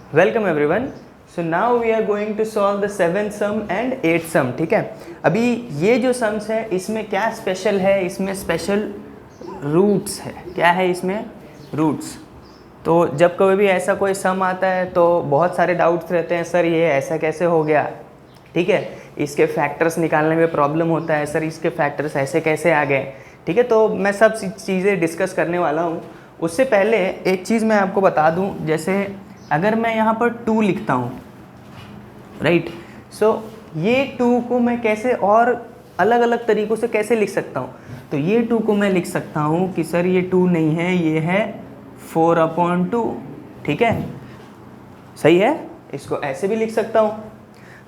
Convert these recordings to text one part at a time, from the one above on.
Welcome everyone. So now we are going to solve the 7th sum and 8th sum. ठीक है, अभी ये जो सम्स है इसमें क्या स्पेशल है, इसमें स्पेशल रूट्स है। क्या है इसमें? रूट्स। तो जब कभी भी ऐसा कोई सम आता है तो बहुत सारे डाउट्स रहते हैं, सर ये ऐसा कैसे हो गया। ठीक है, इसके फैक्टर्स निकालने में प्रॉब्लम होता है, सर इसके फैक्टर्स ऐसे कैसे आ गए। ठीक है, तो मैं सब चीज़ें डिस्कस करने वाला हूँ। उससे पहले एक चीज़ मैं आपको बता दूँ, जैसे अगर मैं यहाँ पर 2 लिखता हूँ, राइट, सो ये 2 को मैं कैसे और अलग अलग तरीक़ों से कैसे लिख सकता हूँ। तो ये 2 को मैं लिख सकता हूँ कि सर ये 2 नहीं है, ये है 4/2। ठीक है, सही है। इसको ऐसे भी लिख सकता हूँ।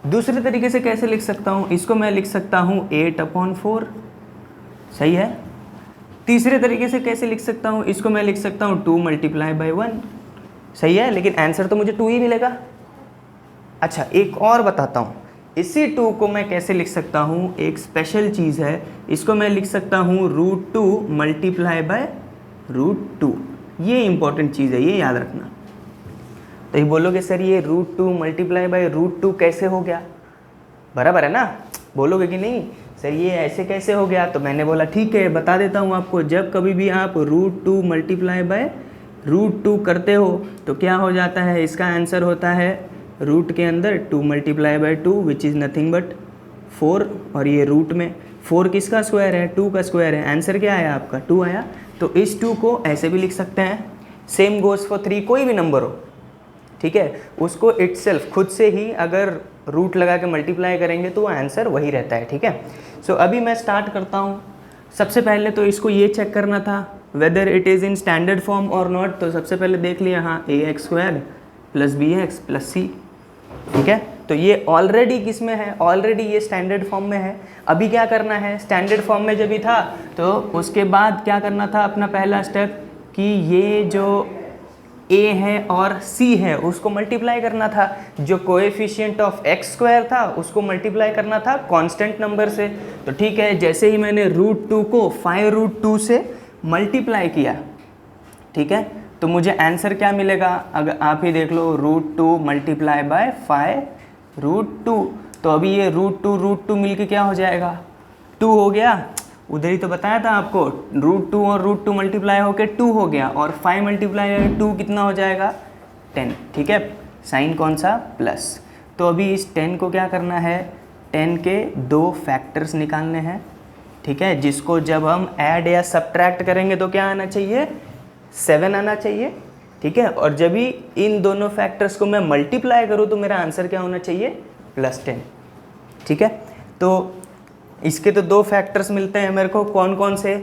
दूसरे तरीके से कैसे लिख सकता हूँ, इसको मैं लिख सकता हूँ 8/4। सही है। तीसरे तरीके से कैसे लिख सकता हूँ, इसको मैं लिख सकता हूँ 2 × 1। सही है, लेकिन आंसर तो मुझे 2 ही मिलेगा। अच्छा, एक और बताता हूँ, इसी 2 को मैं कैसे लिख सकता हूँ, एक स्पेशल चीज़ है, इसको मैं लिख सकता हूँ √2 × √2। ये इंपॉर्टेंट चीज़ है, ये याद रखना। तो ये बोलोगे सर ये √2 × √2 कैसे हो गया, बराबर है ना, बोलोगे कि नहीं सर ये ऐसे कैसे हो गया। तो मैंने बोला ठीक है, बता देता हूँ आपको। जब कभी भी आप √2 × √2 करते हो तो क्या हो जाता है, इसका आंसर होता है रूट के अंदर 2 × 2 विच इज़ नथिंग बट 4, और ये रूट में 4 किसका स्क्वायर है, 2 का स्क्वायर है। आंसर क्या आया आपका, 2 आया। तो इस 2 को ऐसे भी लिख सकते हैं। सेम गोज़ फॉर 3, कोई भी नंबर हो, ठीक है, उसको इटसेल्फ खुद से ही अगर रूट लगा के मल्टीप्लाई करेंगे तो आंसर वही रहता है। ठीक है, सो अभी मैं स्टार्ट करता हूँ। सबसे पहले तो इसको ये चेक करना था whether it is in standard form और नॉट। तो सबसे पहले देख लिया, हाँ, ax² + bx + c। ठीक है, तो ये ऑलरेडी किस में है, ऑलरेडी ये स्टैंडर्ड फॉर्म में है। अभी क्या करना है, स्टैंडर्ड फॉर्म में जब भी था तो उसके बाद क्या करना था, अपना पहला स्टेप कि ये जो a है और c है उसको मल्टीप्लाई करना था। जो कोएफिशिएंट ऑफ x² था उसको मल्टीप्लाई करना था कांस्टेंट नंबर से। तो ठीक है, जैसे ही मैंने √2 को 5√2 से मल्टीप्लाई किया, ठीक है, तो मुझे आंसर क्या मिलेगा, अगर आप ही देख लो, √2 × 5√2। तो अभी ये √2 मिलके क्या हो जाएगा, 2 हो गया। उधर ही तो बताया था आपको, √2 और √2 मल्टीप्लाई होकर 2 हो गया, और 5 × 2 कितना हो जाएगा, 10। ठीक है, साइन कौन सा, प्लस। तो अभी इस 10 को क्या करना है, 10 के 2 फैक्टर्स निकालने हैं। ठीक है, जिसको जब हम ऐड या सब्ट्रैक्ट करेंगे तो क्या आना चाहिए, 7 आना चाहिए। ठीक है, और जब भी इन दोनों फैक्टर्स को मैं मल्टीप्लाई करूँ तो मेरा आंसर क्या होना चाहिए, +10। ठीक है, तो इसके तो 2 फैक्टर्स मिलते हैं मेरे को, कौन कौन से,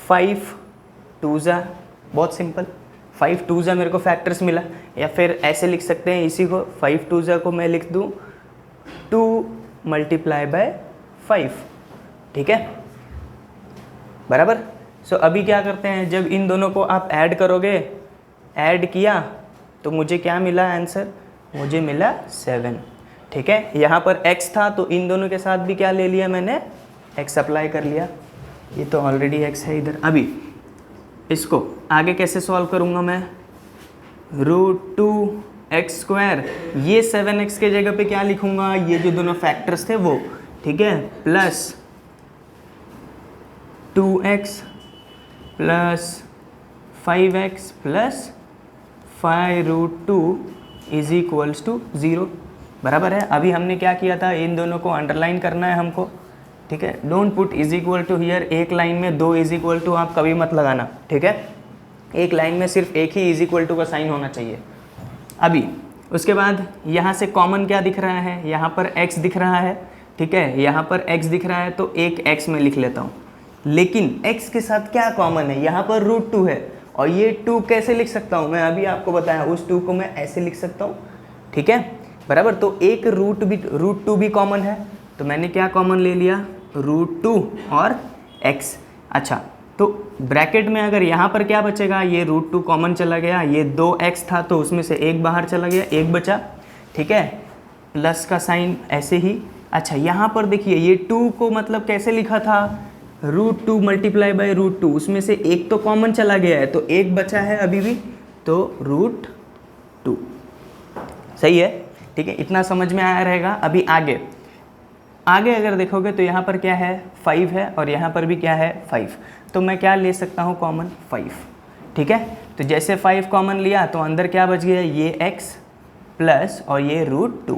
5 2 बहुत सिंपल, 5 2 मेरे को फैक्टर्स मिला। या फिर ऐसे लिख सकते हैं इसी को, 5 2 को मैं लिख दूँ 2 × 5। ठीक है, बराबर। सो अभी क्या करते हैं, जब इन दोनों को आप ऐड करोगे, ऐड किया तो मुझे क्या मिला आंसर, मुझे मिला 7। ठीक है, यहाँ पर x था तो इन दोनों के साथ भी क्या ले लिया मैंने, x अप्लाई कर लिया। ये तो ऑलरेडी x है इधर। अभी इसको आगे कैसे सॉल्व करूँगा मैं, √2x², ये 7x के जगह पे क्या लिखूँगा, ये जो दोनों फैक्टर्स थे वो, ठीक है, प्लस 2x + 5x + 5√2 = 0, बराबर है। अभी हमने क्या किया था, इन दोनों को अंडरलाइन करना है हमको। ठीक है, डोंट पुट = हियर। एक लाइन में 2 = आप कभी मत लगाना। ठीक है, एक लाइन में सिर्फ एक ही = का साइन होना चाहिए। अभी उसके बाद यहाँ से कॉमन क्या दिख रहा है, यहाँ पर x दिख रहा है। ठीक है, यहाँ पर x दिख रहा है तो एक x में लिख लेता हूँ, लेकिन x के साथ क्या कॉमन है, यहाँ पर √2 है, और ये 2 कैसे लिख सकता हूँ मैं, अभी आपको बताया, उस 2 को मैं ऐसे लिख सकता हूँ। ठीक है, बराबर। तो एक √2 भी कॉमन है, तो मैंने क्या कॉमन ले लिया, √2 और x। अच्छा, तो ब्रैकेट में अगर यहाँ पर क्या बचेगा, ये √2 कॉमन चला गया, ये 2x था तो उसमें से एक बाहर चला गया, एक बचा। ठीक है, प्लस का साइन ऐसे ही। अच्छा, यहाँ पर देखिए, ये 2 को मतलब कैसे लिखा था, √2 × √2, उसमें से एक तो कॉमन चला गया है तो एक बचा है अभी भी, तो 2। सही है, ठीक है, इतना समझ में आया रहेगा। अभी आगे अगर देखोगे तो यहाँ पर क्या है 5 है और यहाँ पर भी क्या है 5, तो मैं क्या ले सकता हूँ कॉमन 5, ठीक है। तो जैसे 5 कॉमन लिया तो अंदर क्या बच गया, ये x प्लस और ये √2।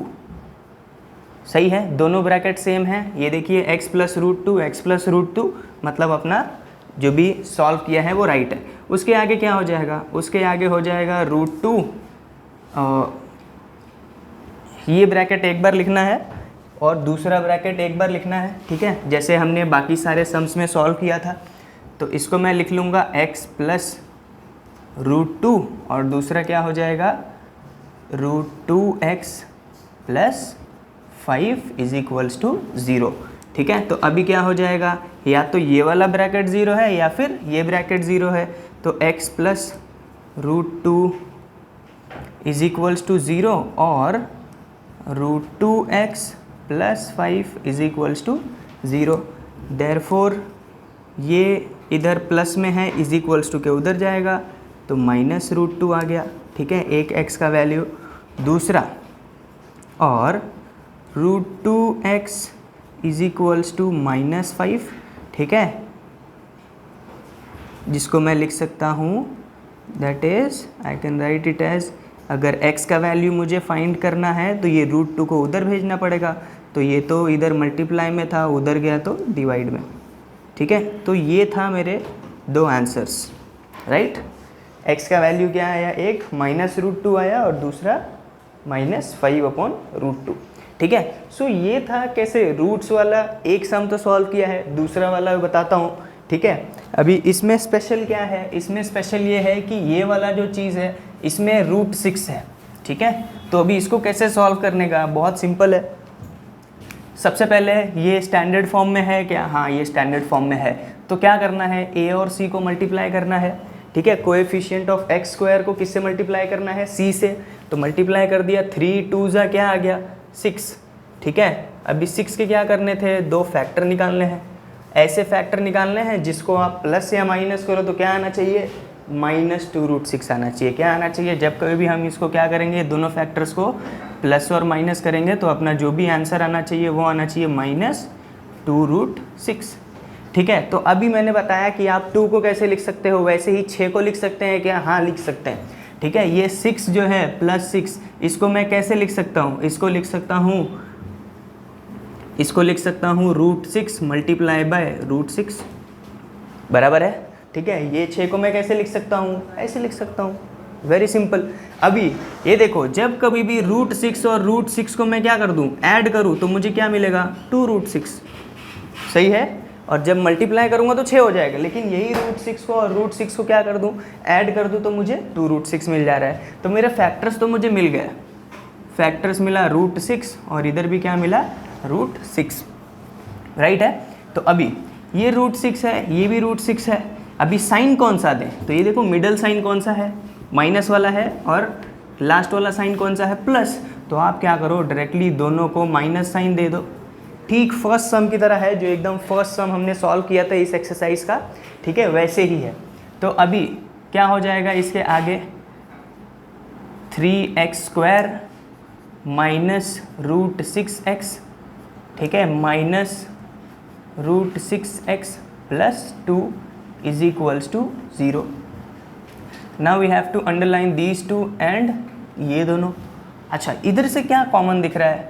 सही है, दोनों ब्रैकेट सेम है। ये देखिए x प्लस √2, x प्लस √2, मतलब अपना जो भी सॉल्व किया है वो राइट है। उसके आगे क्या हो जाएगा, उसके आगे हो जाएगा √2, ये ब्रैकेट एक बार लिखना है और दूसरा ब्रैकेट एक बार लिखना है, ठीक है, जैसे हमने बाकी सारे सम्स में सॉल्व किया था। तो इसको मैं लिख लूँगा x प्लस √2 और दूसरा क्या हो जाएगा √2x plus 5 is equals to 0, ठीक है। तो अभी क्या हो जाएगा, या तो ये वाला ब्रैकेट 0 है या फिर ये ब्रैकेट 0 है। तो x plus √2 is equals to 0 और √2x plus 5 is equals to 0। Therefore ये इधर प्लस में है, इज इक्वल्स टू के उधर जाएगा तो माइनस √2 आ गया, ठीक है, एक x का वैल्यू। दूसरा और √2x इज इक्वल्स टू -5, ठीक है, जिसको मैं लिख सकता हूँ that is I can write it as, अगर x का वैल्यू मुझे फाइंड करना है तो ये √2 को उधर भेजना पड़ेगा, तो ये तो इधर मल्टीप्लाई में था, उधर गया तो डिवाइड में, ठीक है। तो ये था मेरे दो आंसर्स, राइट। x का वैल्यू क्या आया, एक -√2 आया और दूसरा -5/√2, ठीक है। सो ये था कैसे रूट्स वाला एक सम तो सॉल्व किया है, दूसरा वाला बताता हूँ, ठीक है। अभी इसमें स्पेशल क्या है, इसमें स्पेशल ये है कि ये वाला जो चीज़ है इसमें √6 है, ठीक है। तो अभी इसको कैसे सॉल्व करने का, बहुत सिंपल है। सबसे पहले ये स्टैंडर्ड फॉर्म में है क्या, हाँ ये स्टैंडर्ड फॉर्म में है। तो क्या करना है, a और c को मल्टीप्लाई करना है, ठीक है। कोएफिशिएंट ऑफ x² को किससे मल्टीप्लाई करना है, c से, तो मल्टीप्लाई कर दिया, 3 2 जा क्या आ गया 6, ठीक है। अभी 6 के क्या करने थे, दो फैक्टर निकालने हैं। ऐसे फैक्टर निकालने हैं जिसको आप प्लस या माइनस करो तो क्या आना चाहिए, -2√6 आना चाहिए। क्या आना चाहिए, जब कभी भी हम इसको क्या करेंगे, दोनों फैक्टर्स को प्लस और माइनस करेंगे तो अपना जो भी आंसर आना चाहिए वो आना चाहिए -2√6, ठीक है। तो अभी मैंने बताया कि आप 2 को कैसे लिख सकते हो, वैसे ही 6 को लिख सकते हैं क्या, हाँ लिख सकते हैं, ठीक है। ये 6 जो है +6, इसको मैं कैसे लिख सकता हूँ, इसको लिख सकता हूँ √6 मल्टीप्लाई बाय √6 बराबर है, ठीक है। ये 6 को मैं कैसे लिख सकता हूँ, ऐसे लिख सकता हूँ, वेरी सिंपल। अभी ये देखो, जब कभी भी √6 और √6 को मैं क्या कर दूँ, ऐड करूँ, तो मुझे क्या मिलेगा 2√6, सही है। और जब मल्टीप्लाई करूँगा तो 6 हो जाएगा, लेकिन यही √6 को और √6 को क्या कर दूँ, ऐड कर दूँ, तो मुझे 2√6 मिल जा रहा है। तो मेरे फैक्टर्स तो मुझे मिल गए, फैक्टर्स मिला √6 और इधर भी क्या मिला √6, राइट है। तो अभी ये √6 है, ये भी √6 है। अभी साइन कौन सा दें, तो ये देखो मिडल साइन कौन सा है, माइनस वाला है, और लास्ट वाला साइन कौन सा है, प्लस। तो आप क्या करो, डायरेक्टली दोनों को माइनस साइन दे दो, ठीक फर्स्ट सम की तरह है, जो एकदम फर्स्ट सम हमने सॉल्व किया था इस एक्सरसाइज का, ठीक है, वैसे ही है। तो अभी क्या हो जाएगा, इसके आगे 3x² -√6x, ठीक है, -√6x plus 2 is equals to 0। Now we have to underline these two and ये दोनों। अच्छा, इधर से क्या कॉमन दिख रहा है,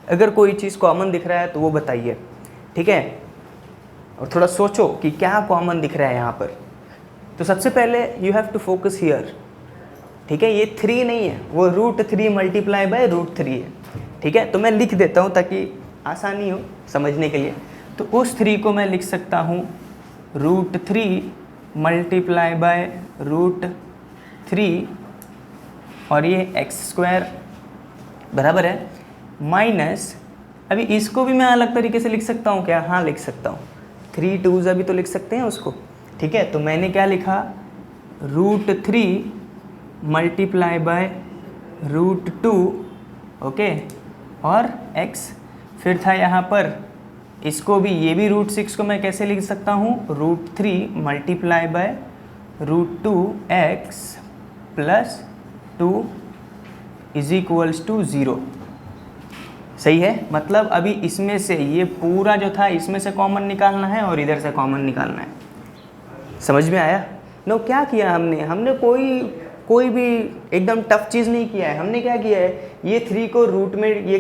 अगर कोई चीज़ कॉमन दिख रहा है तो वो बताइए, ठीक है, और थोड़ा सोचो कि क्या कॉमन दिख रहा है यहाँ पर। तो सबसे पहले you have to focus here, ठीक है, ये 3 नहीं है, वो √3 मल्टीप्लाई बाय √3 है, ठीक है। तो मैं लिख देता हूँ ताकि आसानी हो समझने के लिए। तो उस 3 को मैं लिख सकता हूँ √3 मल्टीप्लाई बाय √3 और ये x² बराबर है माइनस, अभी इसको भी मैं अलग तरीके से लिख सकता हूँ क्या, हाँ लिख सकता हूँ, 3 2 अभी तो लिख सकते हैं उसको, ठीक है। तो मैंने क्या लिखा, √3 मल्टीप्लाई बाय √2, ओके, और x, फिर था यहाँ पर इसको भी, ये भी √6 को मैं कैसे लिख सकता हूँ, √3 multiply by √2x plus 2 is equals to 0। सही है, मतलब अभी इसमें से ये पूरा जो था इसमें से कॉमन निकालना है और इधर से कॉमन निकालना है। समझ में आया? नो, क्या किया हमने कोई भी एकदम टफ चीज़ नहीं किया है। हमने क्या किया है, ये 3 को रूट में ये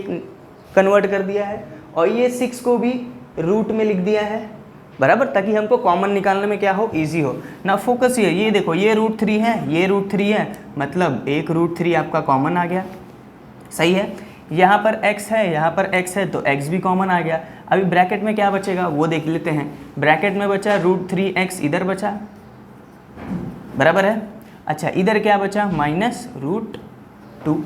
कन्वर्ट कर दिया है और ये 6 को भी रूट में लिख दिया है, बराबर, ताकि हमको कॉमन निकालने में क्या हो, इजी हो ना। फोकस ये देखो, ये √3 है, ये √3 है, मतलब एक √3 आपका कॉमन आ गया। सही है, यहाँ पर x है, यहाँ पर x है, तो x भी कॉमन आ गया। अभी ब्रैकेट में क्या बचेगा वो देख लेते हैं। ब्रैकेट में बचा √3x, इधर बचा, बराबर है। अच्छा, इधर क्या बचा, -√2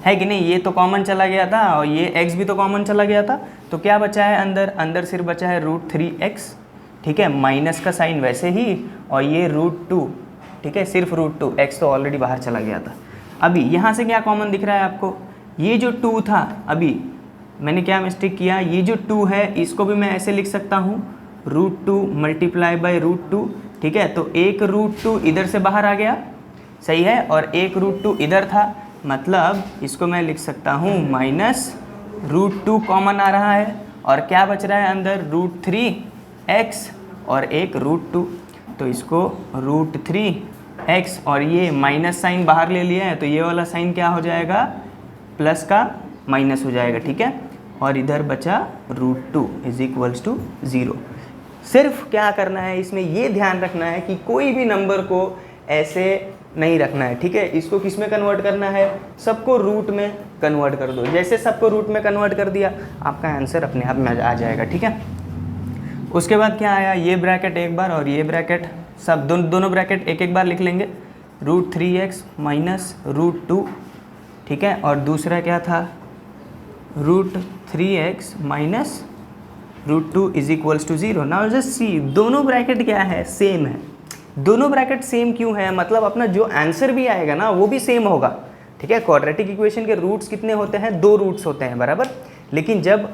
है कि नहीं, ये तो कॉमन चला गया था और ये x भी तो कॉमन चला गया था, तो क्या बचा है अंदर सिर्फ बचा है √3x, ठीक है, माइनस का साइन वैसे ही, और ये √2, ठीक है, सिर्फ √2, x तो ऑलरेडी बाहर चला गया था। अभी यहाँ से क्या कॉमन दिख रहा है आपको, ये जो 2 था, अभी मैंने क्या मिस्टेक किया, ये जो 2 है इसको भी मैं ऐसे लिख सकता हूँ √2 मल्टीप्लाई बाई √2, ठीक है, तो एक √2 इधर से बाहर आ गया, सही है, और एक √2 इधर था, मतलब इसको मैं लिख सकता हूँ -√2 कॉमन आ रहा है, और क्या बच रहा है अंदर, √3x और एक √2, तो इसको √3x और ये माइनस साइन बाहर ले लिया है, तो ये वाला साइन क्या हो जाएगा, प्लस का माइनस हो जाएगा, ठीक है, और इधर बचा √2 इज इक्वल्स टू 0। सिर्फ क्या करना है इसमें, ये ध्यान रखना है कि कोई भी नंबर को ऐसे नहीं रखना है, ठीक है, इसको किस में कन्वर्ट करना है, सबको रूट में कन्वर्ट कर दो। जैसे सबको रूट में कन्वर्ट कर दिया, आपका आंसर अपने आप में आ जाएगा, ठीक है। उसके बाद क्या आया, ये ब्रैकेट एक बार और ये ब्रैकेट, सब दोनों ब्रैकेट एक बार लिख लेंगे, √3x माइनस √2, ठीक है, और दूसरा क्या था, √3x minus √2 is equals to 0। Now just see, दोनों ब्रैकेट क्या है, सेम है। दोनों ब्रैकेट सेम क्यों है, मतलब अपना जो आंसर भी आएगा ना वो भी सेम होगा, ठीक है। क्वाड्रेटिक इक्वेशन के रूट्स कितने होते हैं, 2 रूट्स होते हैं, बराबर। लेकिन जब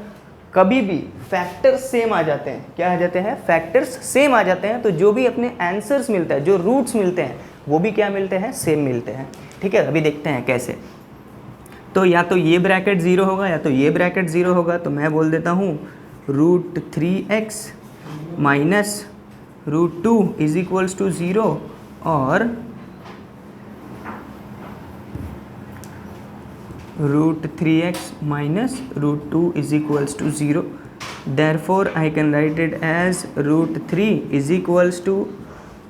कभी भी फैक्टर्स सेम आ जाते हैं, क्या आ जाते हैं, फैक्टर्स सेम आ जाते हैं, तो जो भी अपने आंसर्स मिलता है, जो रूट्स मिलते हैं, वो भी क्या मिलते हैं, सेम मिलते हैं, ठीक है। अभी देखते हैं कैसे। तो या तो ये ब्रैकेट 0 होगा या तो ये ब्रैकेट 0 होगा, तो मैं बोल देता हूँ √3x minus √2 is equals to 0 और √3x minus √2 is equals to 0। Therefore I can write it as √3 is equals to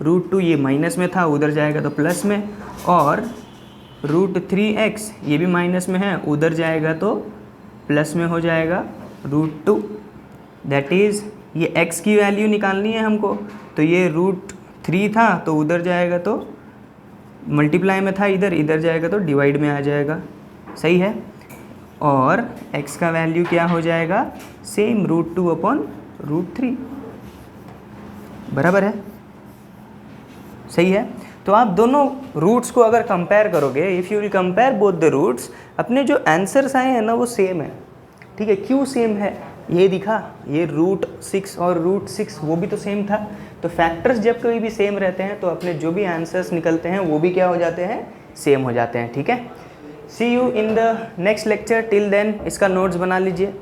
√2, ये माइनस में था, उधर जाएगा तो प्लस में, और √3x ये भी माइनस में है, उधर जाएगा तो प्लस में हो जाएगा √2। दैट इज़ ये x की वैल्यू निकालनी है हमको, तो ये √3 था तो उधर जाएगा तो मल्टीप्लाई में था, इधर जाएगा तो डिवाइड में आ जाएगा, सही है। और x का वैल्यू क्या हो जाएगा, सेम √2 अपॉन √3, बराबर है, सही है। तो आप दोनों रूट्स को अगर कंपेयर करोगे, if you will compare both the roots, अपने जो आंसर्स आए हैं ना वो सेम है, ठीक है। क्यों सेम है, ये दिखा, ये √6 और √6 वो भी तो सेम था। तो फैक्टर्स जब कभी भी सेम रहते हैं तो अपने जो भी आंसर्स निकलते हैं वो भी क्या हो जाते हैं, सेम हो जाते हैं, ठीक है। See you in the next lecture, till then इसका नोट्स बना लीजिए।